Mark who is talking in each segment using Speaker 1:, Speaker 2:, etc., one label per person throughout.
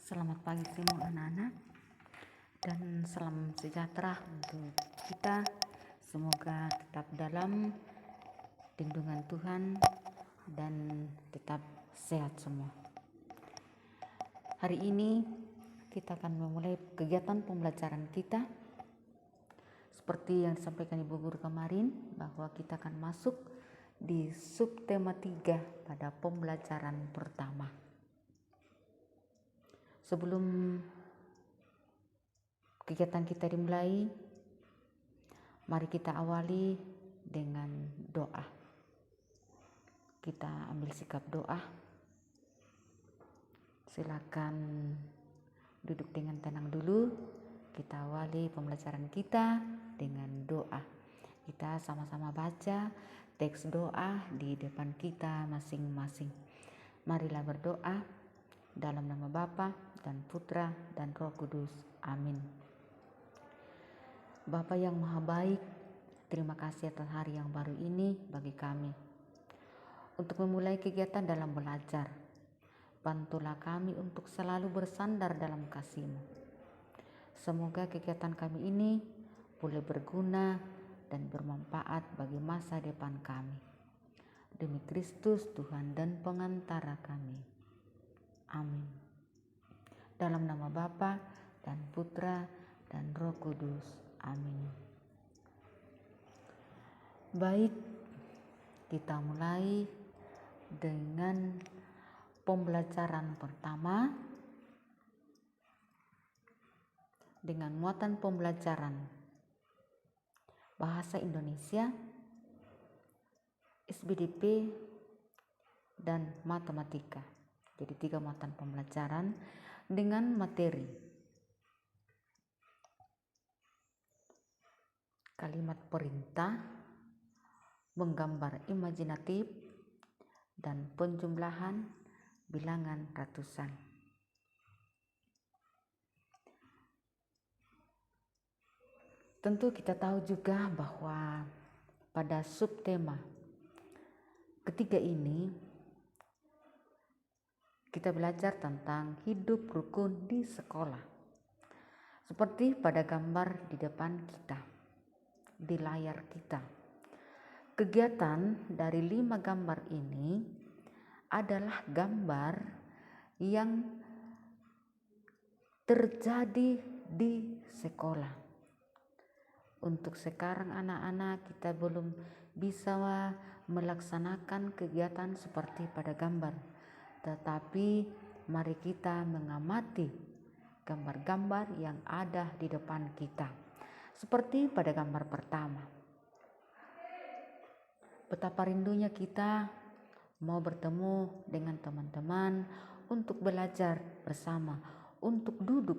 Speaker 1: Selamat pagi semua anak-anak dan salam sejahtera untuk kita. Semoga tetap dalam lindungan Tuhan dan tetap sehat semua. Hari ini kita akan memulai kegiatan pembelajaran kita. Seperti yang disampaikan Ibu Guru kemarin, bahwa kita akan masuk di subtema 3 pada pembelajaran pertama. Sebelum kegiatan kita dimulai, mari kita awali dengan doa. Kita ambil sikap doa. Silakan duduk dengan tenang dulu. Kita awali pembelajaran kita dengan doa. Kita sama-sama baca teks doa di depan kita masing-masing. Marilah berdoa dalam nama Bapa dan Putra dan Roh Kudus. Amin. Bapa yang Maha Baik, terima kasih atas hari yang baru ini bagi kami. Untuk memulai kegiatan dalam belajar, bantulah kami untuk selalu bersandar dalam kasih-Mu. Semoga kegiatan kami ini boleh berguna dan bermanfaat bagi masa depan kami. Demi Kristus Tuhan dan pengantara kami. Amin. Dalam nama Bapa dan Putra dan Roh Kudus. Amin. Baik, kita mulai dengan pembelajaran pertama dengan muatan pembelajaran Bahasa Indonesia, SBDP, dan Matematika. Jadi 3 muatan pembelajaran dengan materi kalimat perintah, menggambar imajinatif, dan penjumlahan bilangan ratusan. Tentu kita tahu juga bahwa pada subtema ketiga ini kita belajar tentang hidup rukun di sekolah. Seperti pada gambar di depan kita, di layar kita. Kegiatan dari 5 gambar ini adalah gambar yang terjadi di sekolah. Untuk sekarang anak-anak kita belum bisa melaksanakan kegiatan seperti pada gambar. Tetapi mari kita mengamati gambar-gambar yang ada di depan kita. Seperti pada gambar pertama. Betapa rindunya kita mau bertemu dengan teman-teman untuk belajar bersama, untuk duduk,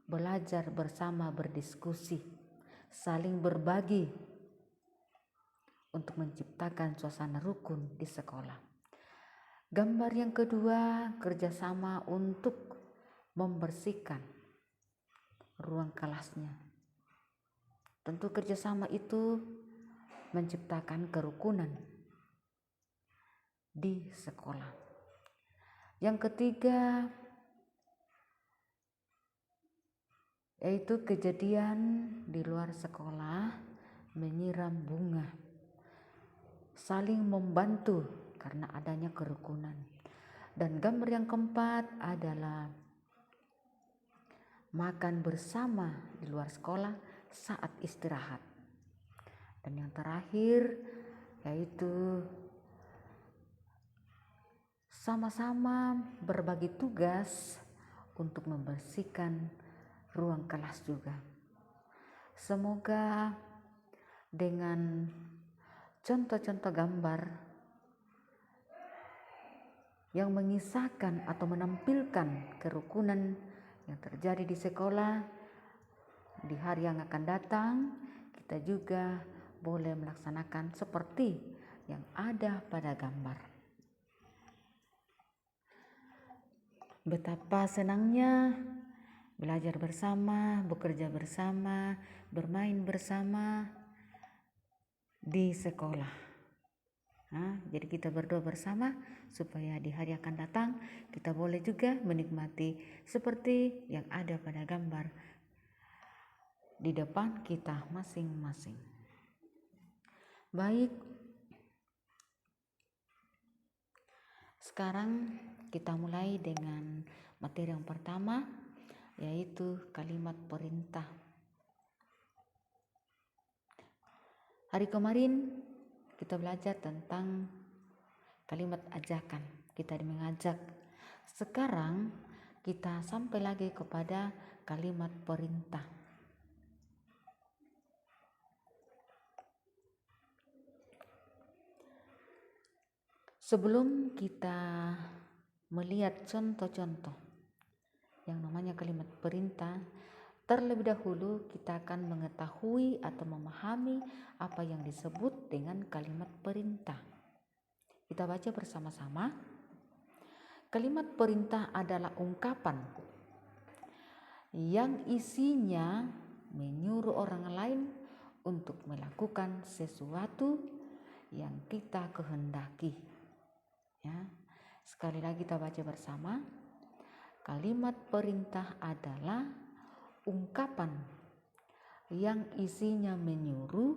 Speaker 1: belajar bersama, berdiskusi, saling berbagi untuk menciptakan suasana rukun di sekolah. Gambar yang kedua, kerjasama untuk membersihkan ruang kelasnya. Tentu kerjasama itu menciptakan kerukunan di sekolah. Yang ketiga, yaitu kejadian di luar sekolah menyiram bunga, saling membantu karena adanya kerukunan. Dan gambar yang keempat adalah makan bersama di luar sekolah saat istirahat. Dan yang terakhir yaitu sama-sama berbagi tugas untuk membersihkan ruang kelas juga. Semoga dengan contoh-contoh gambar yang mengisahkan atau menampilkan kerukunan yang terjadi di sekolah, di hari yang akan datang kita juga boleh melaksanakan seperti yang ada pada gambar. Betapa senangnya belajar bersama, bekerja bersama, bermain bersama di sekolah. Jadi kita berdoa bersama supaya di hari akan datang kita boleh juga menikmati seperti yang ada pada gambar di depan kita masing-masing. Baik, sekarang kita mulai dengan materi yang pertama, yaitu kalimat perintah. Hari kemarin kita belajar tentang kalimat ajakan, kita mengajak. Sekarang kita sampai lagi kepada kalimat perintah. Sebelum kita melihat contoh-contoh yang namanya kalimat perintah, terlebih dahulu kita akan mengetahui atau memahami apa yang disebut dengan kalimat perintah. Kita baca bersama-sama. Kalimat perintah adalah ungkapan yang isinya menyuruh orang lain untuk melakukan sesuatu yang kita kehendaki. Sekali lagi kita baca bersama. Kalimat perintah adalah ungkapan yang isinya menyuruh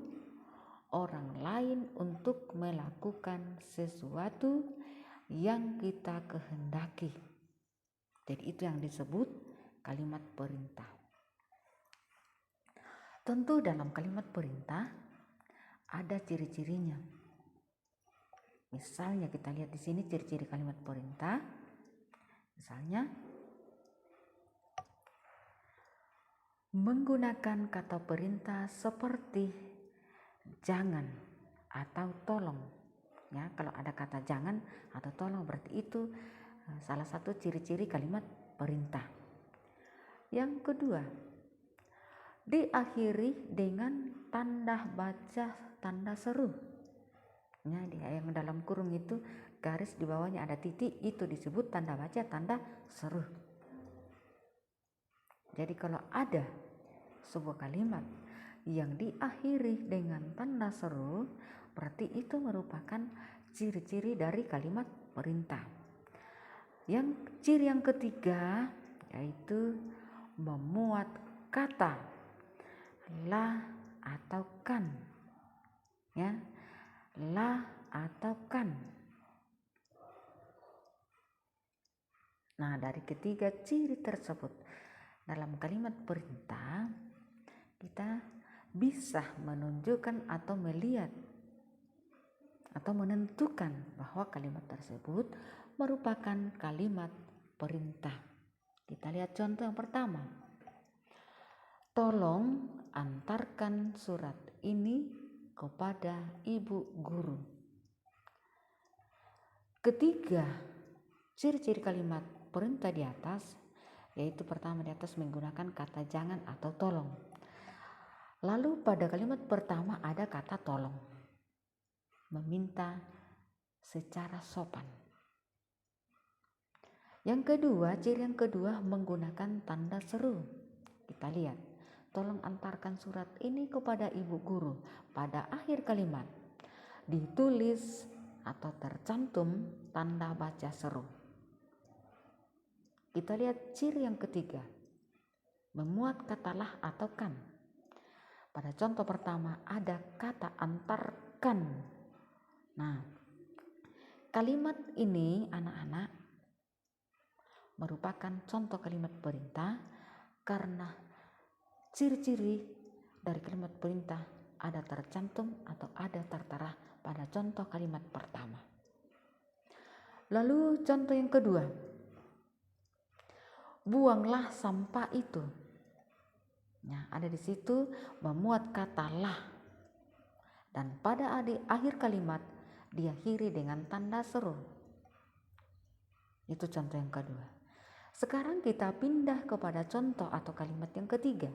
Speaker 1: orang lain untuk melakukan sesuatu yang kita kehendaki. Jadi itu yang disebut kalimat perintah. Tentu dalam kalimat perintah ada ciri-cirinya. Misalnya kita lihat di sini ciri-ciri kalimat perintah. Misalnya menggunakan kata perintah seperti jangan atau tolong. Kalau ada kata jangan atau tolong berarti itu salah satu ciri-ciri kalimat perintah. Yang kedua, diakhiri dengan tanda baca, tanda seru. Yang dalam kurung itu garis di bawahnya ada titik, itu disebut tanda baca, tanda seru. Jadi kalau ada sebuah kalimat yang diakhiri dengan tanda seru, berarti itu merupakan ciri-ciri dari kalimat perintah. Yang ciri yang ketiga yaitu memuat kata la atau kan. La atau kan. Nah, dari ketiga ciri tersebut dalam kalimat perintah, kita bisa menunjukkan atau melihat atau menentukan bahwa kalimat tersebut merupakan kalimat perintah. Kita lihat contoh yang pertama. Tolong antarkan surat ini kepada ibu guru. Ketiga ciri-ciri kalimat perintah di atas, yaitu pertama di atas menggunakan kata jangan atau tolong. Lalu pada kalimat pertama ada kata tolong, meminta secara sopan. Yang kedua, ciri yang kedua menggunakan tanda seru. Kita lihat, tolong antarkan surat ini kepada ibu guru. Pada akhir kalimat ditulis atau tercantum tanda baca seru. Kita lihat ciri yang ketiga, memuat kata lah atau kan. Pada contoh pertama ada kata antarkan. Nah, kalimat ini anak-anak merupakan contoh kalimat perintah karena ciri-ciri dari kalimat perintah ada tercantum atau ada tertera pada contoh kalimat pertama. Lalu contoh yang kedua, buanglah sampah itu. Ada di situ memuat kata lah dan pada akhir kalimat diakhiri dengan tanda seru. Itu contoh yang kedua. Sekarang kita pindah kepada contoh atau kalimat yang ketiga.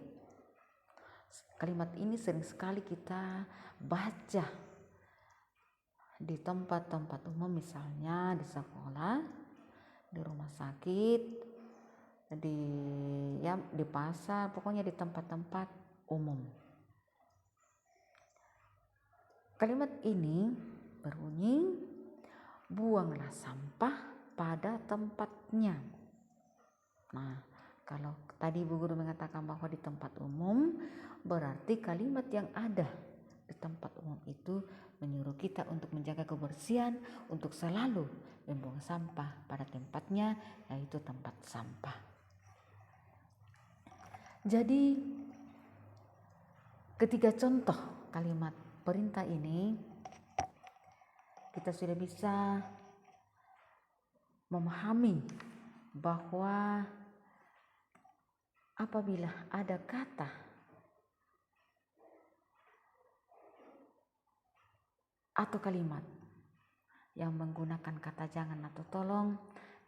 Speaker 1: Kalimat ini sering sekali kita baca di tempat-tempat umum, misalnya di sekolah, di rumah sakit, di pasar, pokoknya di tempat-tempat umum. Kalimat ini berbunyi, buanglah sampah pada tempatnya. Nah, kalau tadi Bu Guru mengatakan bahwa di tempat umum, berarti kalimat yang ada di tempat umum itu menyuruh kita untuk menjaga kebersihan, untuk selalu membuang sampah pada tempatnya, yaitu tempat sampah. Jadi, ketiga contoh kalimat perintah ini kita sudah bisa memahami bahwa apabila ada kata atau kalimat yang menggunakan kata jangan atau tolong,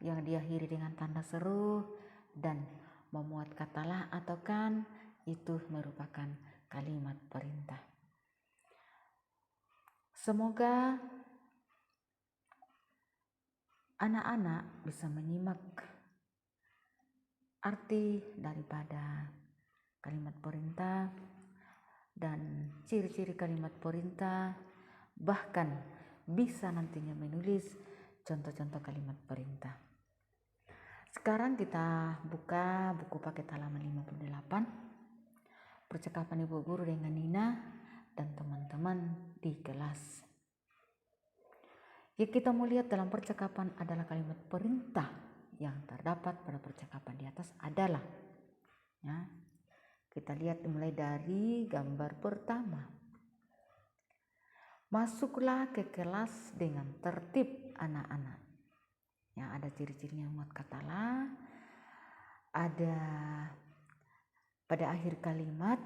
Speaker 1: yang diakhiri dengan tanda seru dan memuat kata lah atau kan, itu merupakan kalimat perintah. Semoga anak-anak bisa menyimak arti daripada kalimat perintah dan ciri-ciri kalimat perintah, bahkan bisa nantinya menulis contoh-contoh kalimat perintah. Sekarang kita buka buku paket halaman 58, percakapan Ibu Guru dengan Nina dan teman-teman di kelas. Yang kita mau lihat dalam percakapan adalah kalimat perintah yang terdapat pada percakapan di atas adalah, ya, kita lihat mulai dari gambar pertama. Masuklah ke kelas dengan tertib anak-anak. Yang ada ciri-cirinya muat kata lah, ada pada akhir kalimat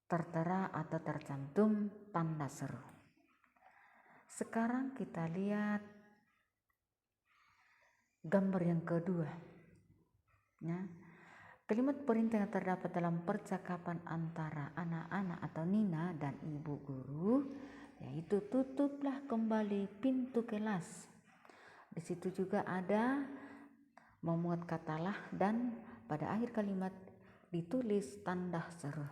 Speaker 1: tertera atau tercantum tanda seru. Sekarang kita lihat gambar yang kedua. Ya. Kalimat perintah yang terdapat dalam percakapan antara anak-anak atau Nina dan Ibu Guru, yaitu tutuplah kembali pintu kelas. Di situ juga ada memuat kata lah dan pada akhir kalimat ditulis tanda seru.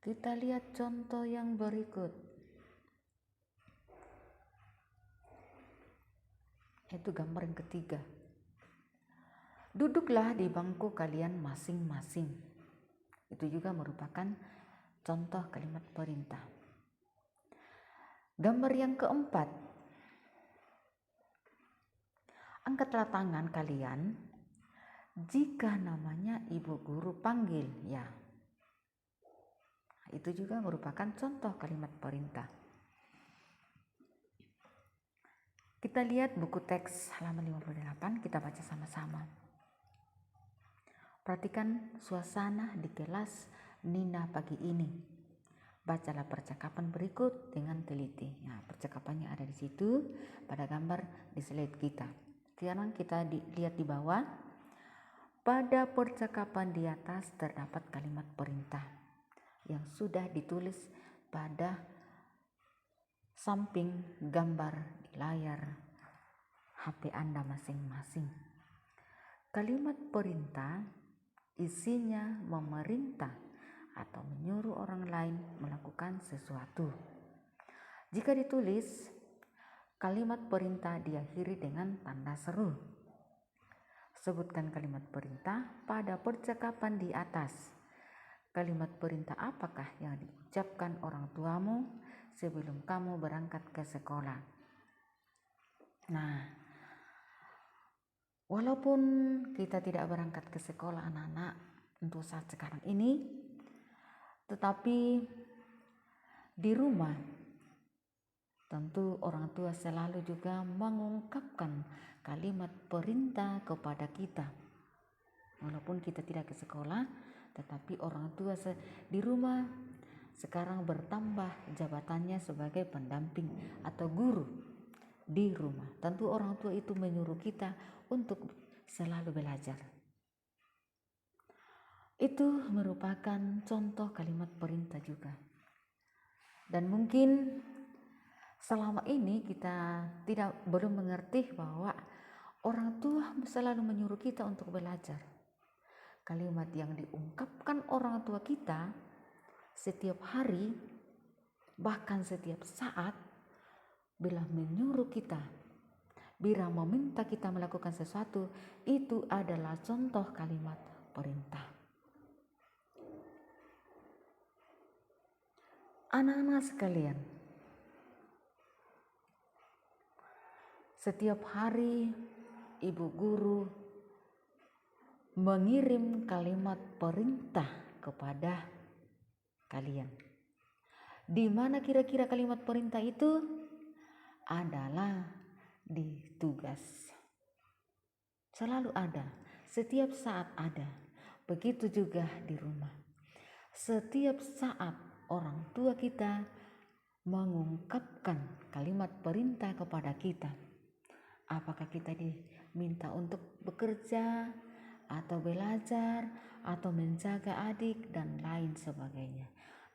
Speaker 1: Kita lihat contoh yang berikut. Itu gambar yang ketiga. Duduklah di bangku kalian masing-masing. Itu juga merupakan contoh kalimat perintah. Gambar yang keempat. Angkatlah tangan kalian jika namanya Ibu Guru panggil, ya. Itu juga merupakan contoh kalimat perintah. Kita lihat buku teks halaman 58, kita baca sama-sama. Perhatikan suasana di kelas Nina pagi ini. Bacalah percakapan berikut dengan teliti. Nah, percakapannya ada di situ pada gambar di slide kita. Sekarang kita lihat di bawah. Pada percakapan di atas terdapat kalimat perintah yang sudah ditulis pada samping gambar di layar HP Anda masing-masing. Kalimat perintah isinya memerintah atau menyuruh orang lain melakukan sesuatu. Jika ditulis, kalimat perintah diakhiri dengan tanda seru. Sebutkan kalimat perintah pada percakapan di atas. Kalimat perintah apakah yang diucapkan orang tuamu sebelum kamu berangkat ke sekolah? Nah, walaupun kita tidak berangkat ke sekolah anak-anak untuk saat sekarang ini, tetapi di rumah tentu orang tua selalu juga mengungkapkan kalimat perintah kepada kita. Walaupun kita tidak ke sekolah, tetapi orang tua di rumah sekarang bertambah jabatannya sebagai pendamping atau guru di rumah. Tentu orang tua itu menyuruh kita untuk selalu belajar. Itu merupakan contoh kalimat perintah juga. Dan mungkin selama ini kita belum mengerti bahwa orang tua selalu menyuruh kita untuk belajar. kalimat yang diungkapkan orang tua kita setiap hari, bahkan setiap saat, bila menyuruh kita, bila meminta kita melakukan sesuatu, itu adalah contoh kalimat perintah. Anak-anak sekalian, setiap hari ibu guru mengirim kalimat perintah kepada kalian. Di mana kira-kira kalimat perintah itu? Adalah di tugas. Selalu ada, setiap saat ada. Begitu juga di rumah. Setiap saat orang tua kita mengungkapkan kalimat perintah kepada kita. Apakah kita diminta untuk bekerja, atau belajar, atau menjaga adik, dan lain sebagainya.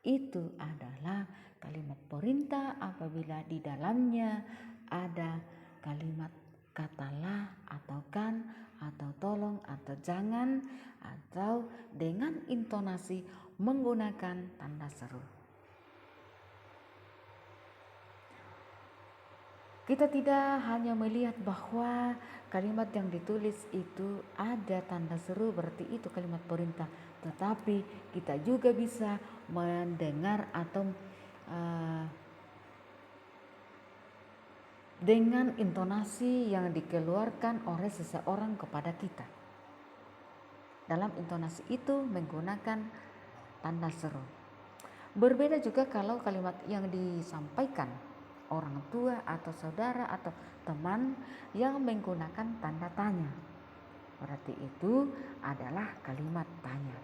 Speaker 1: Itu adalah kalimat perintah apabila di dalamnya ada kalimat katalah, atau kan, atau tolong, atau jangan, atau dengan intonasi menggunakan tanda seru. Kita tidak hanya melihat bahwa kalimat yang ditulis itu ada tanda seru, berarti itu kalimat perintah, tetapi kita juga bisa mendengar atau dengan intonasi yang dikeluarkan oleh seseorang kepada kita. Dalam intonasi itu menggunakan tanda seru. Berbeda juga kalau kalimat yang disampaikan orang tua atau saudara atau teman yang menggunakan tanda tanya. Berarti itu adalah kalimat tanya.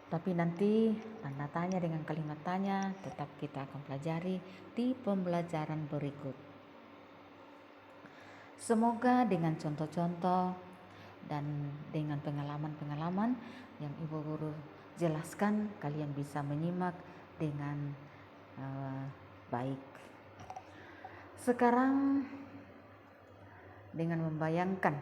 Speaker 1: Tapi nanti tanda tanya dengan kalimat tanya tetap kita akan pelajari di pembelajaran berikut. Semoga dengan contoh-contoh dan dengan pengalaman-pengalaman yang Ibu Guru jelaskan, kalian bisa menyimak dengan baik. Sekarang dengan membayangkan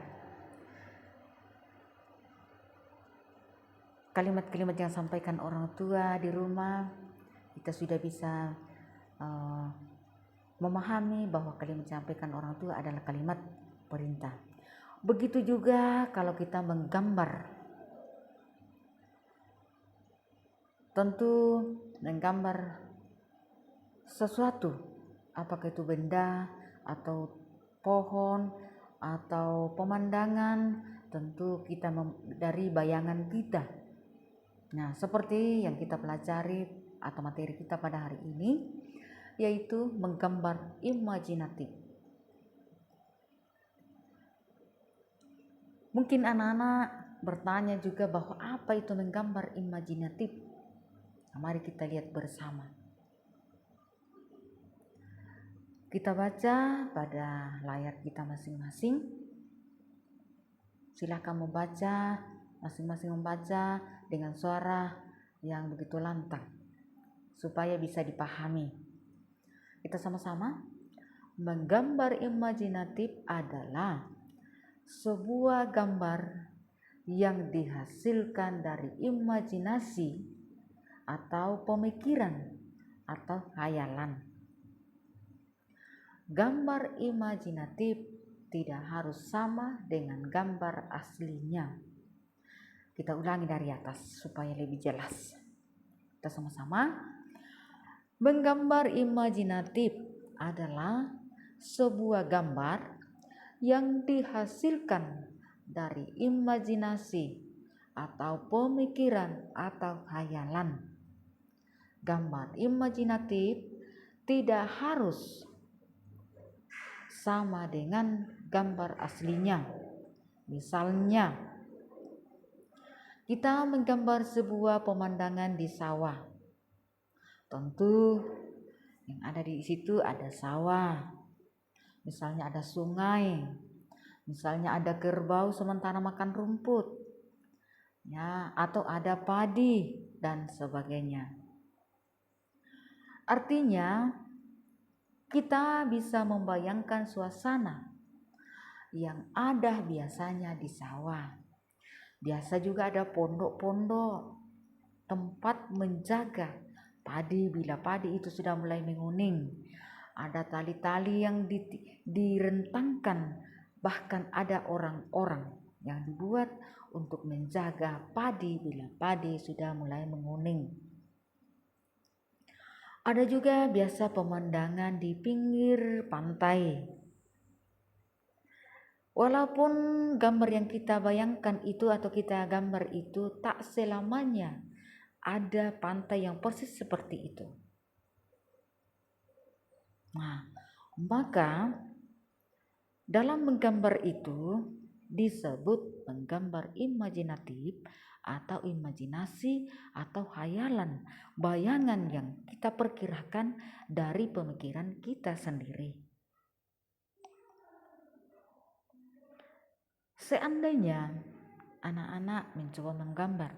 Speaker 1: kalimat-kalimat yang sampaikan orang tua di rumah, kita sudah bisa memahami bahwa kalimat yang disampaikan orang tua adalah kalimat perintah. Begitu juga kalau kita menggambar, tentu menggambar sesuatu, apakah itu benda atau pohon atau pemandangan, tentu kita dari bayangan kita. Nah, seperti yang kita pelajari atau materi kita pada hari ini, yaitu menggambar imajinatif. Mungkin anak-anak bertanya juga bahwa apa itu menggambar imajinatif. Nah, mari kita lihat bersama. Kita baca pada layar kita masing-masing. Silakan membaca, masing-masing membaca dengan suara yang begitu lantang supaya bisa dipahami. Kita sama-sama. Menggambar imajinatif adalah sebuah gambar yang dihasilkan dari imajinasi atau pemikiran atau khayalan. Gambar imajinatif tidak harus sama dengan gambar aslinya. Kita ulangi dari atas supaya lebih jelas. Kita sama-sama. Menggambar imajinatif adalah sebuah gambar yang dihasilkan dari imajinasi atau pemikiran atau khayalan. Gambar imajinatif tidak harus sama dengan gambar aslinya. Misalnya, kita menggambar sebuah pemandangan di sawah. Tentu yang ada di situ ada sawah. Misalnya ada sungai. Misalnya ada kerbau sementara makan rumput. Ya, atau ada padi dan sebagainya. Artinya, kita bisa membayangkan suasana yang ada biasanya di sawah. Biasa juga ada pondok-pondok, tempat menjaga padi bila padi itu sudah mulai menguning. Ada tali-tali yang direntangkan, bahkan ada orang-orang yang dibuat untuk menjaga padi bila padi sudah mulai menguning. Ada juga biasa pemandangan di pinggir pantai. Walaupun gambar yang kita bayangkan itu atau kita gambar itu tak selamanya ada pantai yang persis seperti itu. Nah, maka dalam menggambar itu disebut menggambar imajinatif atau imajinasi atau hayalan, bayangan yang kita perkirakan dari pemikiran kita sendiri. Seandainya anak-anak mencoba menggambar,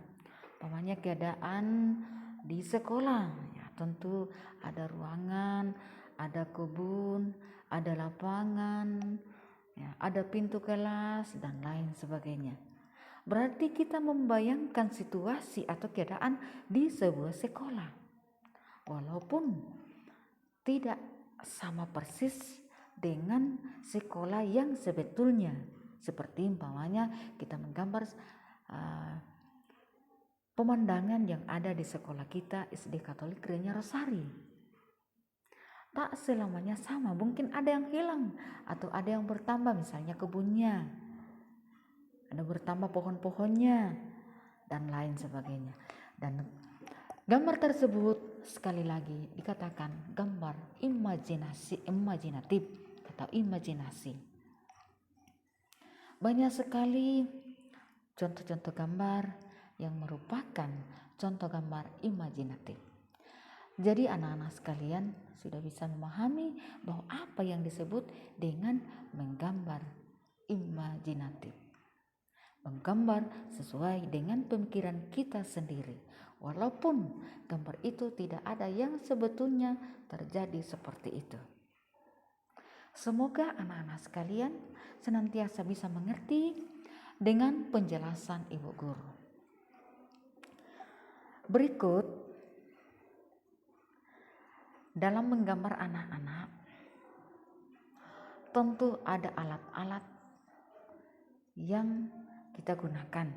Speaker 1: umpamanya keadaan di sekolah, ya tentu ada ruangan, ada kebun, ada lapangan, ya, ada pintu kelas dan lain sebagainya. Berarti kita membayangkan situasi atau keadaan di sebuah sekolah, walaupun tidak sama persis dengan sekolah yang sebetulnya. Seperti umpamanya kita menggambar pemandangan yang ada di sekolah kita SD Katolik Gereja Rosari. Tak selamanya sama, mungkin ada yang hilang atau ada yang bertambah, misalnya kebunnya, ada bertambah pohon-pohonnya dan lain sebagainya. Dan gambar tersebut sekali lagi dikatakan gambar imajinatif atau imajinasi. Banyak sekali contoh-contoh gambar yang merupakan contoh gambar imajinatif. Jadi anak-anak sekalian sudah bisa memahami bahwa apa yang disebut dengan menggambar imajinatif. Menggambar sesuai dengan pemikiran kita sendiri. Walaupun gambar itu tidak ada yang sebetulnya terjadi seperti itu. Semoga anak-anak sekalian senantiasa bisa mengerti dengan penjelasan Ibu Guru. Berikut, dalam menggambar anak-anak, tentu ada alat-alat yang kita gunakan.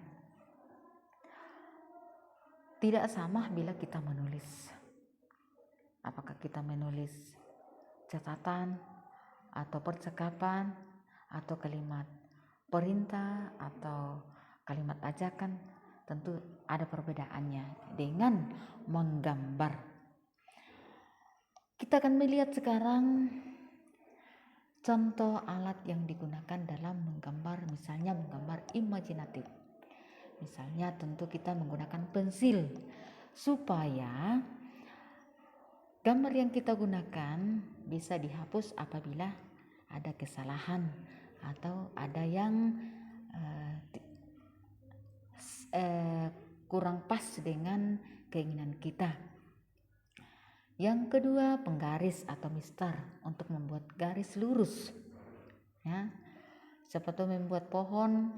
Speaker 1: Tidak sama bila kita menulis. Apakah kita menulis catatan atau percakapan atau kalimat perintah atau kalimat ajakan, tentu ada perbedaannya dengan menggambar. Kita akan melihat sekarang contoh alat yang digunakan dalam menggambar, misalnya menggambar imajinatif. Misalnya tentu kita menggunakan pensil supaya gambar yang kita gunakan bisa dihapus apabila ada kesalahan atau ada yang kurang pas dengan keinginan kita. Yang kedua, penggaris atau mistar untuk membuat garis lurus. Ya, seperti membuat pohon,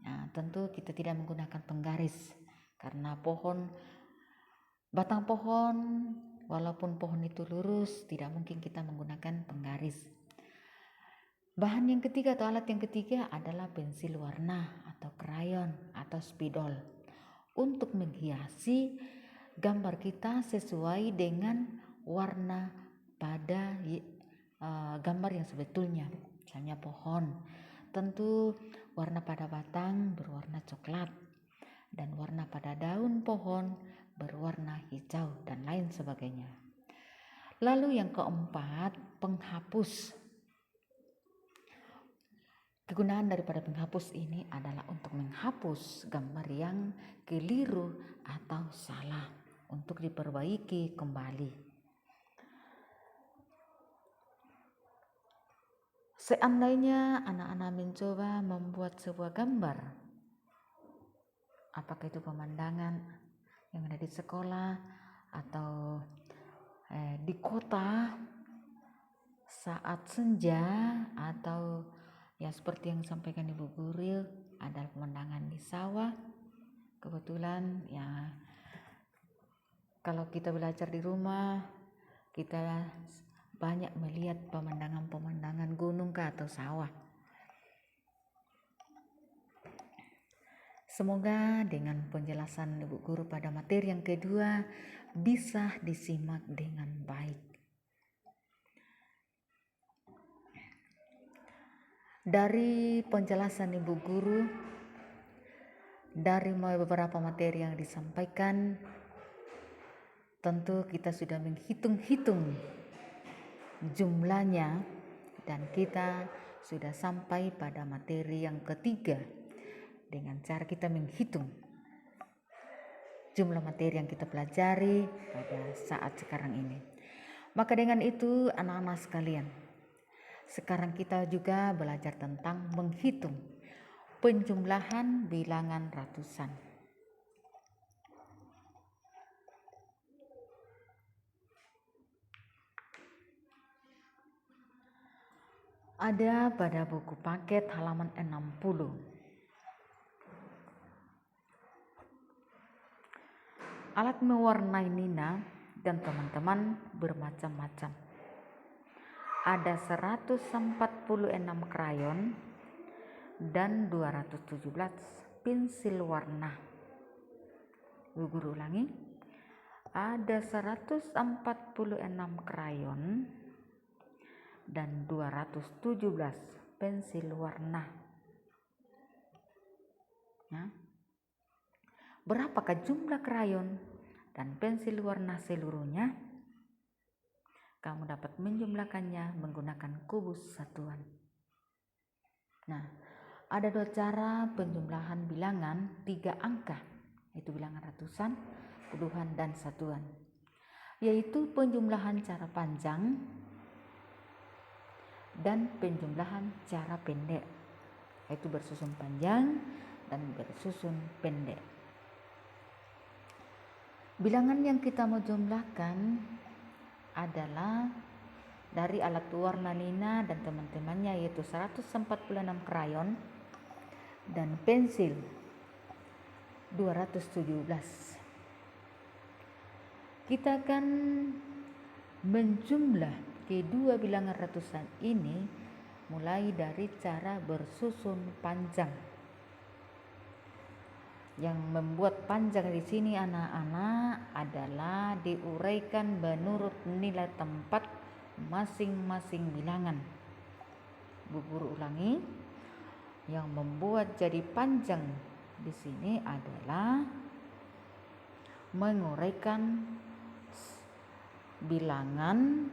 Speaker 1: ya, tentu kita tidak menggunakan penggaris karena batang pohon, walaupun pohon itu lurus, tidak mungkin kita menggunakan penggaris. Bahan yang ketiga atau alat yang ketiga adalah pensil warna atau krayon atau spidol untuk menghiasi gambar kita sesuai dengan warna pada gambar yang sebetulnya. Misalnya pohon, tentu warna pada batang berwarna coklat dan warna pada daun pohon berwarna hijau dan lain sebagainya. Lalu yang keempat, penghapus. Kegunaan daripada penghapus ini adalah untuk menghapus gambar yang keliru atau salah untuk diperbaiki kembali. Seandainya anak-anak mencoba membuat sebuah gambar, apakah itu pemandangan yang ada di sekolah atau di kota saat senja, atau ya seperti yang disampaikan Ibu Guru, ada pemandangan di sawah. Kebetulan ya, kalau kita belajar di rumah, kita banyak melihat pemandangan-pemandangan gunung atau sawah. Semoga dengan penjelasan Ibu Guru pada materi yang kedua bisa disimak dengan baik. Dari penjelasan Ibu Guru, dari beberapa materi yang disampaikan, tentu kita sudah menghitung-hitung jumlahnya dan kita sudah sampai pada materi yang ketiga dengan cara kita menghitung jumlah materi yang kita pelajari pada saat sekarang ini. Maka dengan itu anak-anak sekalian, sekarang kita juga belajar tentang menghitung penjumlahan bilangan ratusan. Ada pada buku paket halaman 60. Alat mewarnai Nina dan teman-teman bermacam-macam. Ada 146 krayon dan 217 pensil warna. Bu Guru ulangi. Ada 146 krayon dan 217 pensil warna. Ya. Berapakah jumlah krayon dan pensil warna seluruhnya? Kamu dapat menjumlahkannya menggunakan kubus satuan. Nah, ada dua cara penjumlahan bilangan 3 angka, yaitu bilangan ratusan, puluhan, dan satuan, yaitu penjumlahan cara panjang dan penjumlahan cara pendek, yaitu bersusun panjang dan bersusun pendek. Bilangan yang kita mau jumlahkan adalah dari alat warna Nina dan teman-temannya, yaitu 146 krayon dan pensil 217. Kita akan menjumlah kedua bilangan ratusan ini mulai dari cara bersusun panjang. Yang membuat panjang di sini anak-anak adalah diuraikan menurut nilai tempat masing-masing bilangan. Bu Guru ulangi. Yang membuat jadi panjang di sini adalah menguraikan bilangan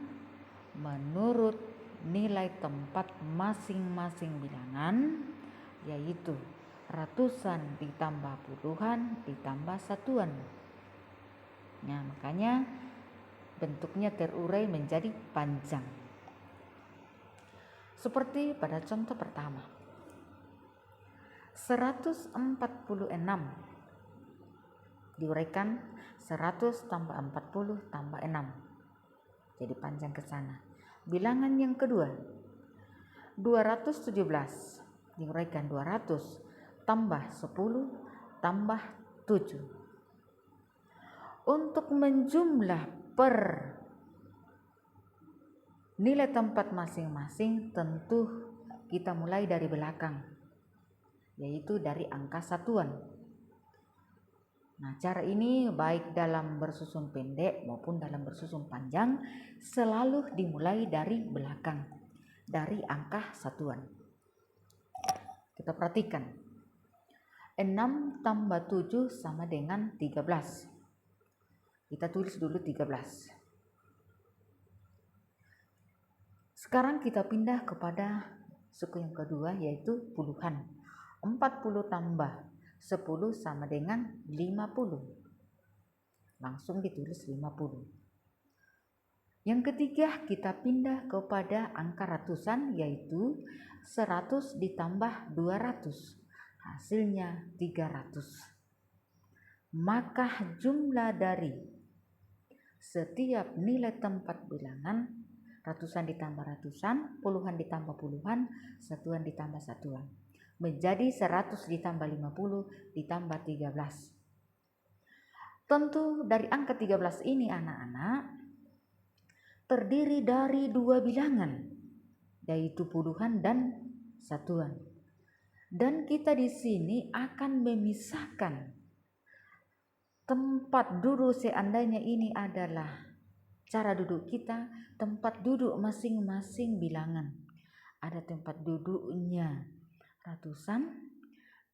Speaker 1: menurut nilai tempat masing-masing bilangan, yaitu ratusan ditambah puluhan ditambah satuan. Nah, makanya bentuknya terurai menjadi panjang. Seperti pada contoh pertama, 146 diuraikan 100 tambah 40 tambah 6, jadi panjang ke sana. Bilangan yang kedua, 217 diuraikan 200 tambah 10 tambah 7. Untuk menjumlah per nilai tempat masing-masing tentu kita mulai dari belakang, yaitu dari angka satuan. Nah, cara ini baik dalam bersusun pendek maupun dalam bersusun panjang selalu dimulai dari belakang, dari angka satuan. Kita perhatikan. 6 tambah 7 sama dengan 13. Kita tulis dulu 13. Sekarang kita pindah kepada suku yang kedua, yaitu puluhan. 40 tambah 10 sama dengan 50. Langsung ditulis 50. Yang ketiga, kita pindah kepada angka ratusan, yaitu 100 ditambah 200. Hasilnya 300. Maka jumlah dari setiap nilai tempat bilangan, ratusan ditambah ratusan, puluhan ditambah puluhan, satuan ditambah satuan, menjadi 100 ditambah 50 ditambah 13. Tentu dari angka 13 ini anak-anak terdiri dari dua bilangan, yaitu puluhan dan satuan. Dan kita di sini akan memisahkan tempat duduk seandainya ini adalah cara duduk kita, tempat duduk masing-masing bilangan. Ada tempat duduknya ratusan,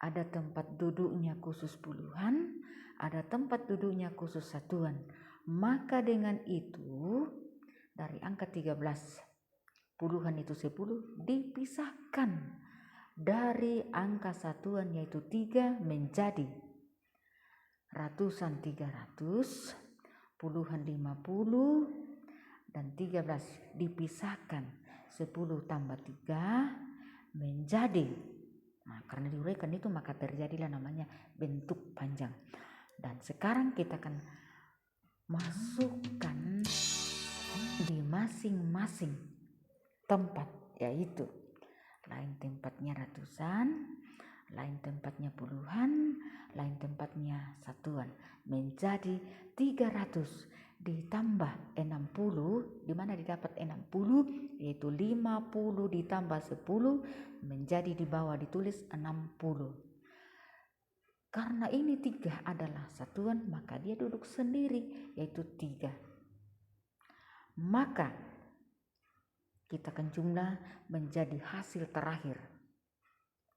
Speaker 1: ada tempat duduknya khusus puluhan, ada tempat duduknya khusus satuan. Maka dengan itu dari angka 13 puluhan itu 10 dipisahkan dari angka satuan yaitu 3 menjadi ratusan 300, puluhan 50, dan 13 dipisahkan 10 tambah 3 menjadi, nah karena diuraikan itu maka terjadilah namanya bentuk panjang. Dan sekarang kita akan masukkan di masing-masing tempat, yaitu lain tempatnya ratusan, lain tempatnya puluhan, lain tempatnya satuan, menjadi 300 ditambah 60, di mana didapat 60, yaitu 50 ditambah 10 menjadi di bawah ditulis 60. Karena ini 3 adalah satuan, maka dia duduk sendiri yaitu 3. Maka kita akan jumlah menjadi hasil terakhir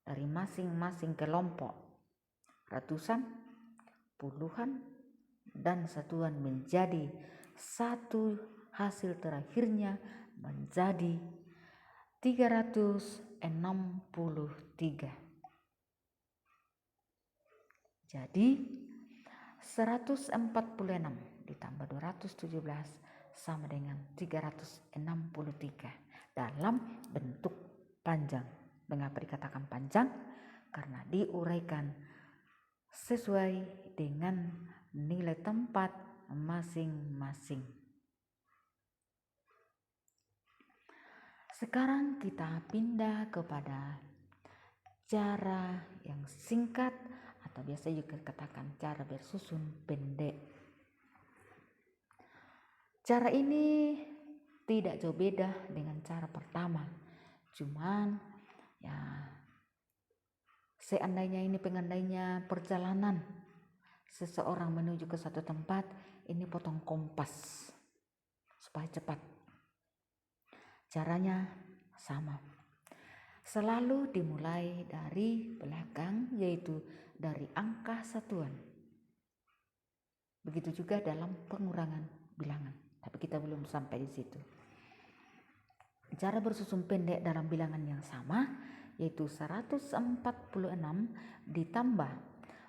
Speaker 1: dari masing-masing kelompok ratusan, puluhan, dan satuan menjadi satu hasil terakhirnya menjadi 363. Jadi 146 ditambah 217 sama dengan 363 dalam bentuk panjang. Mengapa dikatakan panjang? Karena diuraikan sesuai dengan nilai tempat masing-masing. Sekarang kita pindah kepada cara yang singkat atau biasa juga katakan cara bersusun pendek. Cara ini tidak jauh beda dengan cara pertama, cuman ya seandainya ini pengandainya perjalanan seseorang menuju ke satu tempat, ini potong kompas supaya cepat. Caranya sama, selalu dimulai dari belakang, yaitu dari angka satuan. Begitu juga dalam pengurangan bilangan, tapi kita belum sampai di situ. Cara bersusun pendek dalam bilangan yang sama yaitu 146 ditambah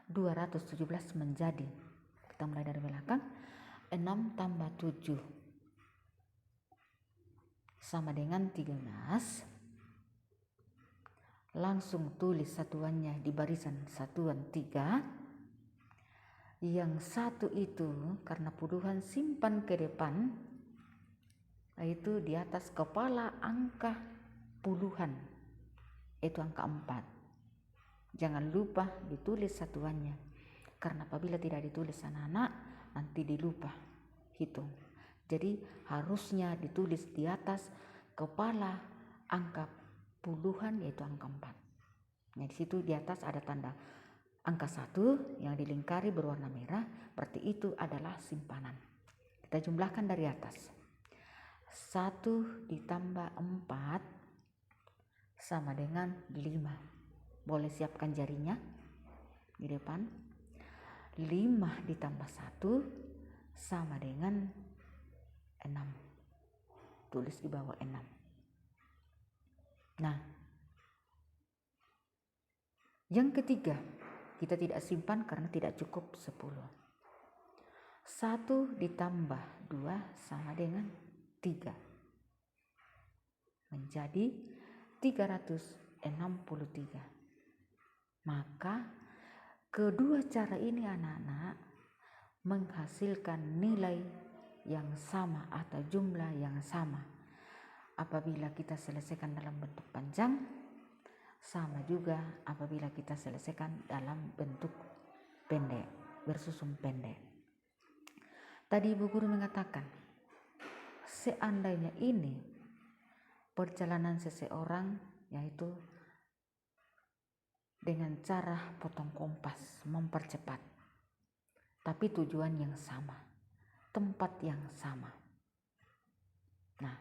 Speaker 1: 217 menjadi, kita mulai dari belakang, 6 tambah 7 sama dengan 13. Langsung tulis satuannya di barisan satuan 3. Yang satu itu karena puluhan simpan ke depan, yaitu di atas kepala angka puluhan, itu angka 4. Jangan lupa ditulis satuannya, karena apabila tidak ditulis anak-anak nanti dilupa hitung. Jadi harusnya ditulis di atas kepala angka puluhan, yaitu angka 4. Nah di situ di atas ada tanda angka 1 yang dilingkari berwarna merah, berarti itu adalah simpanan. Kita jumlahkan dari atas. 1 ditambah 4 sama dengan 5. Boleh siapkan jarinya di depan. 5 ditambah 1 sama dengan 6. Tulis di bawah 6. Nah, yang ketiga kita tidak simpan karena tidak cukup 10. 1 ditambah 2 sama dengan 3. Menjadi 363. Maka kedua cara ini anak-anak menghasilkan nilai yang sama atau jumlah yang sama. Apabila kita selesaikan dalam bentuk panjang, Sama juga apabila kita selesaikan dalam bentuk pendek, bersusun pendek. Tadi Ibu Guru mengatakan, seandainya ini perjalanan seseorang, yaitu dengan cara potong kompas, mempercepat, tapi tujuan yang sama, tempat yang sama. Nah,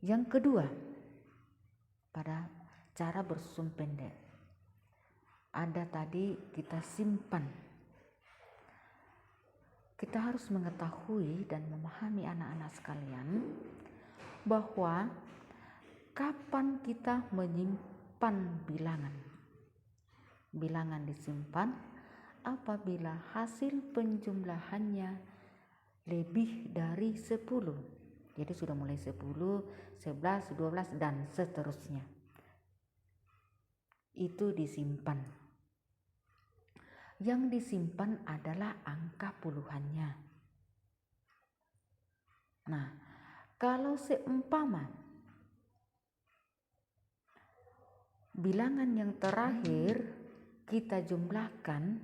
Speaker 1: yang kedua, pada cara bersusun pendek, ada tadi kita simpan. Kita harus mengetahui dan memahami anak-anak sekalian bahwa kapan kita menyimpan bilangan. Bilangan disimpan apabila hasil penjumlahannya lebih dari 10. Jadi sudah mulai 10, 11, 12 dan seterusnya. Itu disimpan. Yang disimpan adalah angka puluhannya. Nah, kalau seumpama bilangan yang terakhir kita jumlahkan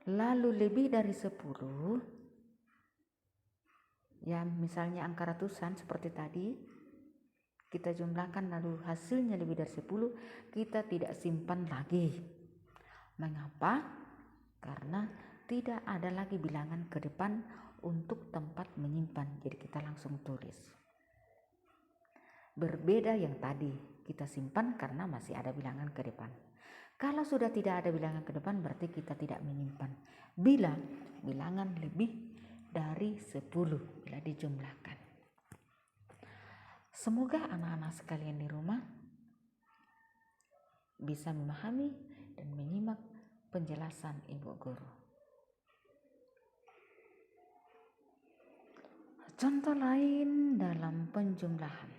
Speaker 1: lalu lebih dari 10, ya misalnya angka ratusan seperti tadi, kita jumlahkan lalu hasilnya lebih dari 10, kita tidak simpan lagi. Mengapa? Karena tidak ada lagi bilangan ke depan untuk tempat menyimpan. Jadi kita langsung tulis. Berbeda yang tadi, kita simpan karena masih ada bilangan ke depan. Kalau sudah tidak ada bilangan ke depan berarti kita tidak menyimpan. Bila bilangan lebih dari 10 bila dijumlahkan. Semoga anak-anak sekalian di rumah bisa memahami dan menyimak penjelasan Ibu Guru. Contoh lain dalam penjumlahan.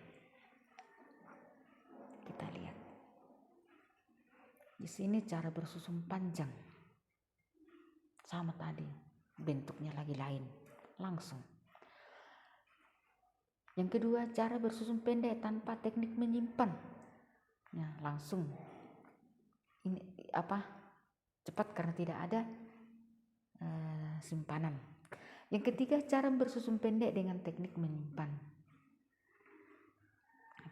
Speaker 1: Kita lihat. Di sini cara bersusun panjang. Sama tadi, bentuknya lagi lain. Langsung. Yang kedua, cara bersusun pendek tanpa teknik menyimpan. Ya, langsung. Ini cepat karena tidak ada simpanan. Yang ketiga, cara bersusun pendek dengan teknik menyimpan.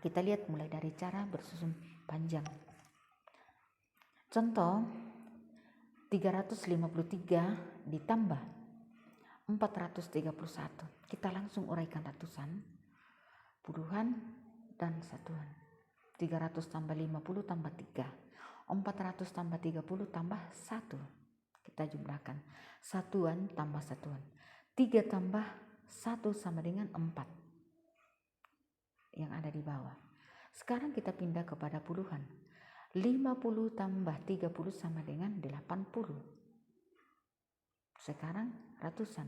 Speaker 1: Kita lihat mulai dari cara bersusun panjang. Contoh, 353 ditambah 431. Kita langsung uraikan ratusan, puluhan, dan satuan. 300 tambah 50 tambah 3. 400 tambah 30 tambah 1. Kita jumlahkan. Satuan tambah satuan. 3 tambah 1 sama dengan 4. Yang ada di bawah. Sekarang kita pindah kepada puluhan. 50 tambah 30 sama dengan 80. Sekarang ratusan.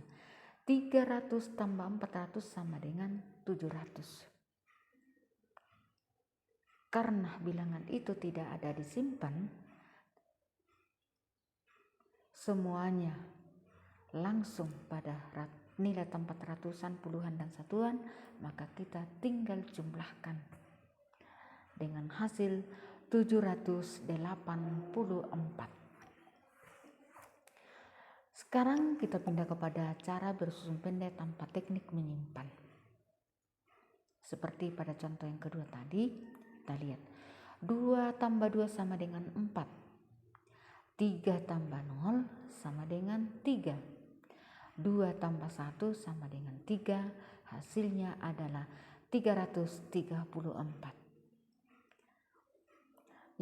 Speaker 1: 300 tambah 400 sama dengan 700. Karena bilangan itu tidak ada disimpan, semuanya langsung pada nilai tempat ratusan, puluhan, dan satuan, maka kita tinggal jumlahkan dengan hasil 784. Sekarang kita pindah kepada cara bersusun pendek tanpa teknik menyimpan. Seperti pada contoh yang kedua tadi, kita lihat 2 tambah 2 sama dengan 4. 3 tambah 0 sama dengan 3. 2 tambah 1 sama dengan 3. Hasilnya adalah 334.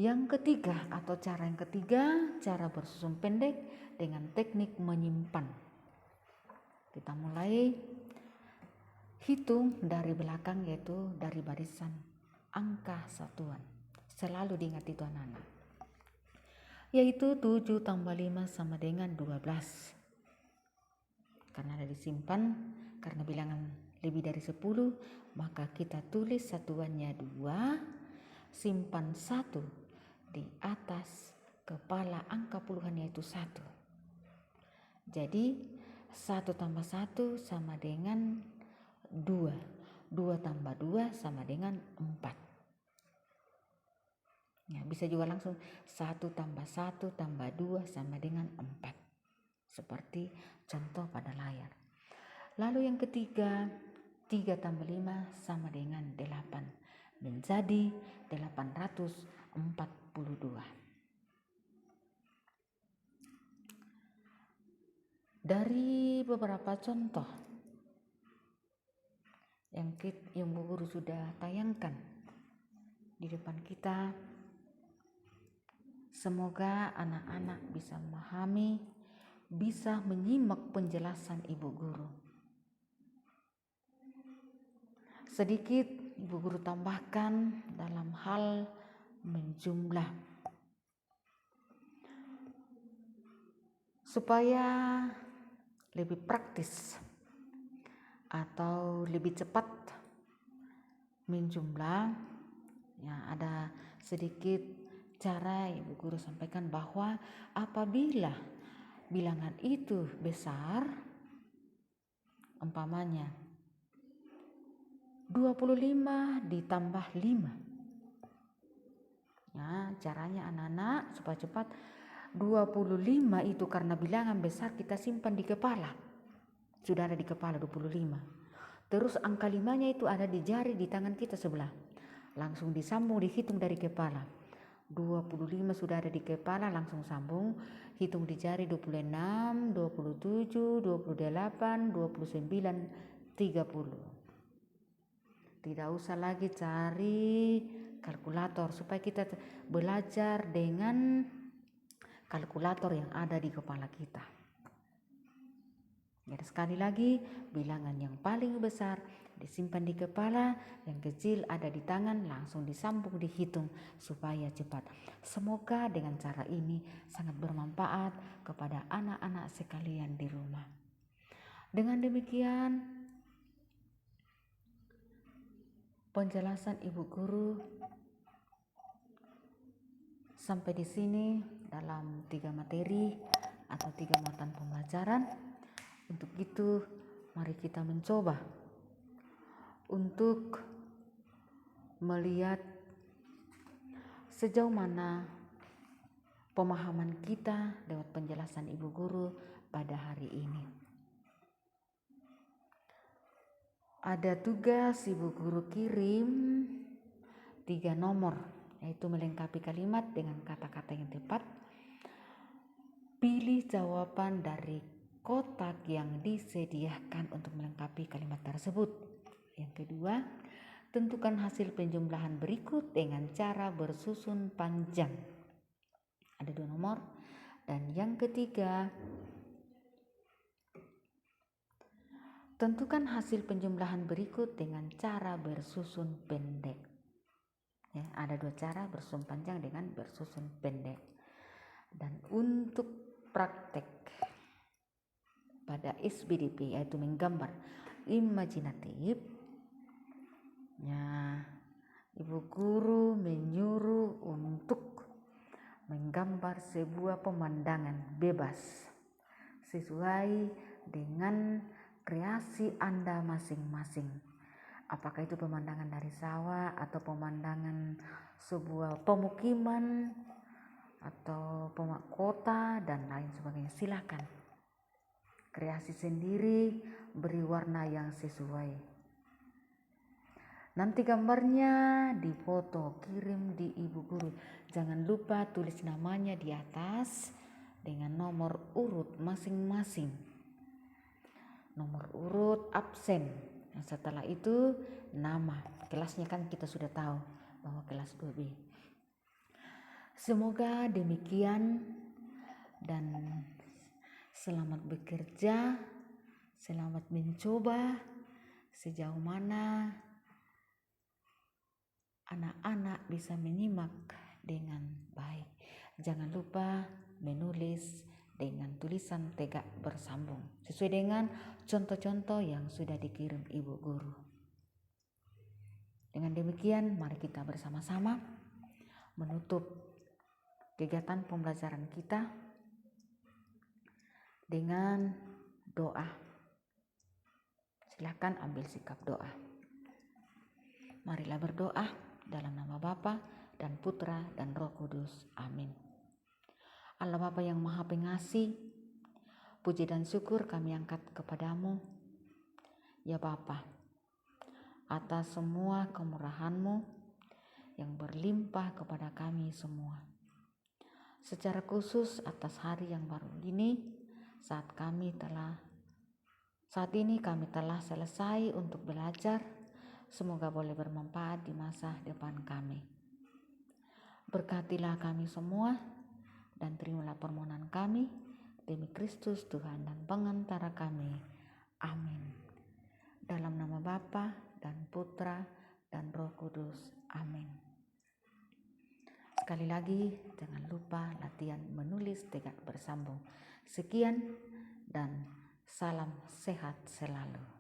Speaker 1: Yang ketiga atau cara yang ketiga, cara bersusun pendek dengan teknik menyimpan. Kita mulai hitung dari belakang, yaitu dari barisan angka satuan. Selalu diingat itu anak-anak. Yaitu 7 tambah 5 sama dengan 12. Karena ada disimpan, karena bilangan lebih dari 10, maka kita tulis satuannya 2, simpan 1 di atas kepala angka puluhan, yaitu 1. Jadi 1 tambah 1 sama dengan 2. 2 tambah 2 sama dengan 4. Ya, bisa juga langsung 1 tambah 1 tambah 2 sama dengan 4. Seperti contoh pada layar. Lalu yang ketiga, 3 tambah 5 sama dengan 8. Menjadi 842. Dari beberapa contoh yang Bu Guru sudah tayangkan di depan kita, semoga anak-anak bisa memahami, bisa menyimak penjelasan Ibu Guru. Sedikit Ibu Guru tambahkan dalam hal menjumlah, supaya lebih praktis atau lebih cepat menjumlah. Ya, ada sedikit cara Ibu Guru sampaikan bahwa apabila bilangan itu besar, umpamanya 25 ditambah 5. Ya, caranya anak-anak supaya cepat, 25 itu karena bilangan besar kita simpan di kepala. Sudah ada di kepala 25. Terus angka 5-nya itu ada di jari di tangan kita sebelah. Langsung disambung, dihitung dari kepala. 25 sudah ada di kepala, langsung sambung, hitung di jari 26, 27, 28, 29, 30. Tidak usah lagi cari kalkulator, supaya kita belajar dengan kalkulator yang ada di kepala kita. Jadi sekali lagi, bilangan yang paling besar disimpan di kepala, yang kecil ada di tangan, langsung disambung, dihitung supaya cepat. Semoga dengan cara ini sangat bermanfaat kepada anak-anak sekalian di rumah. Dengan demikian, penjelasan Ibu Guru sampai di sini dalam 3 materi atau 3 muatan pembelajaran. Untuk itu, mari kita mencoba untuk melihat sejauh mana pemahaman kita lewat penjelasan Ibu Guru pada hari ini. Ada tugas Ibu Guru kirim 3 nomor, yaitu melengkapi kalimat dengan kata-kata yang tepat. Pilih jawaban dari kotak yang disediakan untuk melengkapi kalimat tersebut. Yang kedua, tentukan hasil penjumlahan berikut dengan cara bersusun panjang. Ada 2 nomor. Dan yang ketiga, tentukan hasil penjumlahan berikut dengan cara bersusun pendek. Ya, ada 2 cara, bersusun panjang dengan bersusun pendek. Dan untuk praktek pada SBDP, yaitu menggambar imajinatif, ya, Ibu Guru menyuruh untuk menggambar sebuah pemandangan bebas sesuai dengan kreasi Anda masing-masing. Apakah itu pemandangan dari sawah atau pemandangan sebuah pemukiman atau kota dan lain sebagainya, silakan. Kreasi sendiri, beri warna yang sesuai. Nanti gambarnya difoto, kirim di Ibu Guru. Jangan lupa tulis namanya di atas dengan nomor urut masing-masing. Nomor urut absen. Nah, setelah itu nama. Kelasnya kan kita sudah tahu bahwa kelas 2B. Semoga demikian dan selamat bekerja, selamat mencoba sejauh mana anak-anak bisa menyimak dengan baik. Jangan lupa menulis dengan tulisan tegak bersambung sesuai dengan contoh-contoh yang sudah dikirim Ibu Guru. Dengan demikian, mari kita bersama-sama menutup kegiatan pembelajaran kita dengan doa. Silakan ambil sikap doa. Marilah berdoa dalam nama Bapa dan Putra, dan Roh Kudus. Amin. Allah Bapa yang Maha Pengasih, puji dan syukur kami angkat kepadamu, ya Bapa, atas semua kemurahan-Mu yang berlimpah kepada kami semua. Secara khusus atas hari yang baru ini, saat ini kami telah selesai untuk belajar, semoga boleh bermanfaat di masa depan kami. Berkatilah kami semua, dan terimalah permohonan kami demi Kristus Tuhan dan pengantara kami. Amin. Dalam nama Bapa dan Putra dan Roh Kudus. Amin. Sekali lagi, jangan lupa latihan menulis tegak bersambung. Sekian dan salam sehat selalu.